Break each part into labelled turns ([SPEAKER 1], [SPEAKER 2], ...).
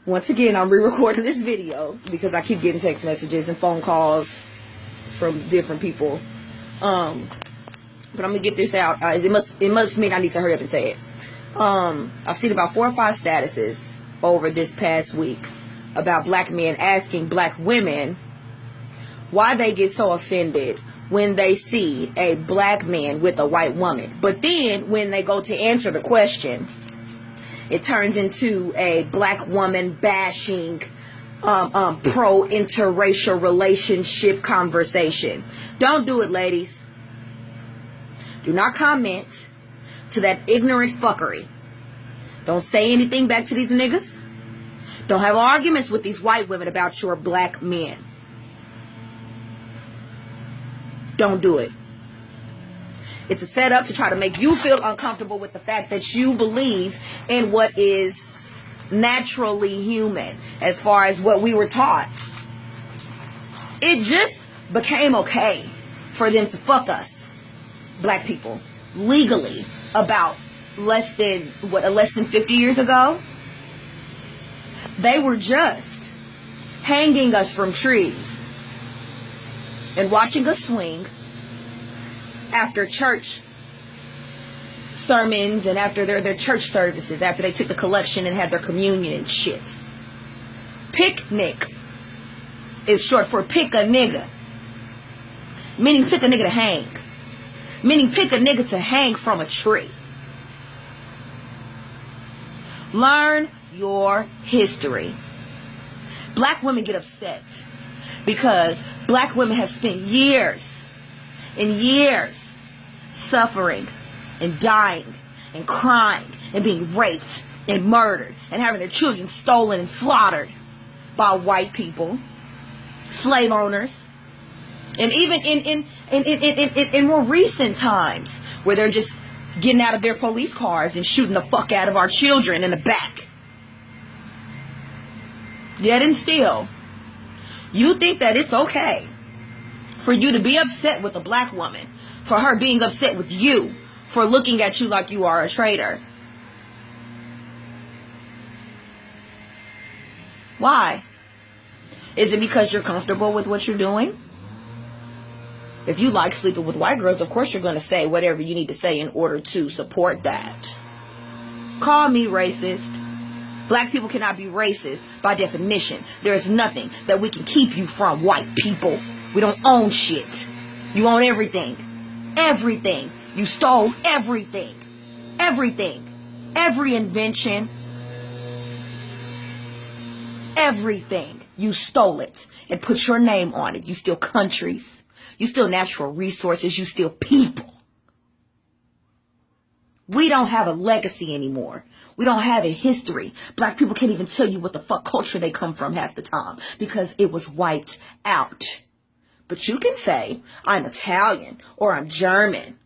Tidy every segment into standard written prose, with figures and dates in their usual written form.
[SPEAKER 1] Once again, I'm re-recording this video because I keep getting text messages and phone calls from different people. But I'm gonna get this out. It must mean I need to hurry up and say it. I've seen about 4 or 5 statuses over this past week about black men asking black women why they get so offended when they see a black man with a white woman. But then when they go to answer the question, it turns into a black woman bashing pro-interracial relationship conversation. Don't do it, ladies. Do not comment to that ignorant fuckery. Don't say anything back to these niggas. Don't have arguments with these white women about your black men. Don't do it. It's a setup to try to make you feel uncomfortable with the fact that you believe in what is naturally human as far as what we were taught. It just became okay for them to fuck us, black people, legally about less than 50 years ago. They were just hanging us from trees and watching us swing after church sermons and after their church services, after they took the collection and had their communion and shit. Picnic is short for pick a nigga, meaning pick a nigga to hang, meaning pick a nigga to hang from a tree. Learn your history. Black women get upset because black women have spent years and years suffering and dying and crying and being raped and murdered and having their children stolen and slaughtered by white people, slave owners, and even in more recent times where they're just getting out of their police cars and shooting the fuck out of our children in the back. Yet and still, you think that it's okay for you to be upset with a black woman, for her being upset with you, for looking at you like you are a traitor. Why? Is it because you're comfortable with what you're doing? If you like sleeping with white girls, of course you're going to say whatever you need to say in order to support that. Call me racist. Black people cannot be racist by definition. There is nothing that we can keep you from, white people. We don't own shit. You own everything. Everything. You stole everything. Everything. Every invention. Everything. You stole it and put your name on it. You steal countries. You steal natural resources. You steal people. We don't have a legacy anymore. We don't have a history. Black people can't even tell you what the fuck culture they come from half the time because it was wiped out. But you can say, I'm Italian or I'm German.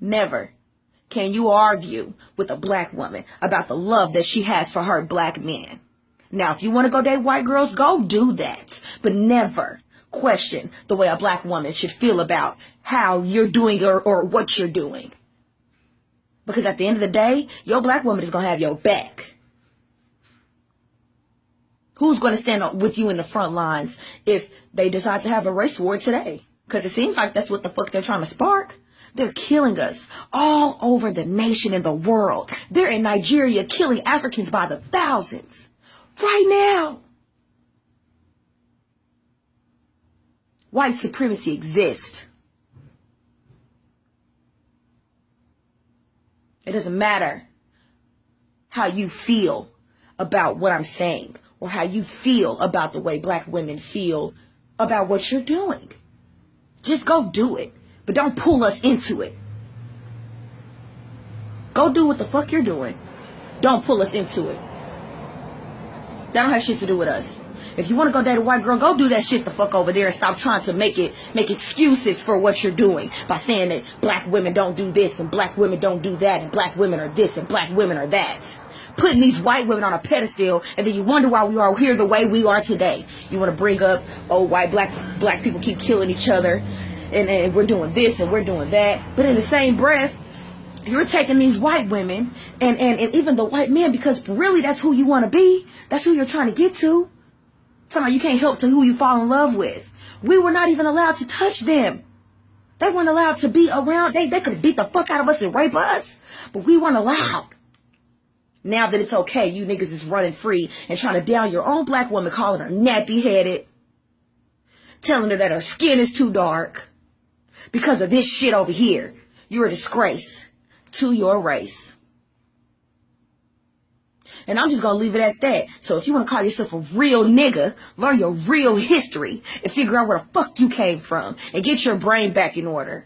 [SPEAKER 1] Never can you argue with a black woman about the love that she has for her black men. Now, if you want to go date white girls, go do that. But never question the way a black woman should feel about how you're doing or what you're doing. Because at the end of the day, your black woman is going to have your back. Who's going to stand up with you in the front lines if they decide to have a race war today? Because it seems like that's what the fuck they're trying to spark. They're killing us all over the nation and the world. They're in Nigeria killing Africans by the thousands. Right now. White supremacy exists. It doesn't matter how you feel about what I'm saying or how you feel about the way black women feel about what you're doing. Just go do it. But don't pull us into it. Go do what the fuck you're doing. Don't pull us into it. That don't have shit to do with us. If you want to go date a white girl, go do that shit the fuck over there and stop trying to make excuses for what you're doing by saying that black women don't do this and black women don't do that and black women are this and black women are that. Putting these white women on a pedestal, and then you wonder why we are here the way we are today. You want to bring up, oh, why black people keep killing each other and we're doing this and we're doing that. But in the same breath, You're taking these white women and even the white men, because really that's who you want to be. That's who you're trying to get to. Somehow you can't help to who you fall in love with. We were not even allowed to touch them. They weren't allowed to be around. They could beat the fuck out of us and rape us, but we weren't allowed. Now that it's okay, you niggas is running free and trying to down your own black woman, calling her nappy-headed, telling her that her skin is too dark because of this shit over here. You're a disgrace to your race. And I'm just going to leave it at that. So if you want to call yourself a real nigga, learn your real history and figure out where the fuck you came from and get your brain back in order.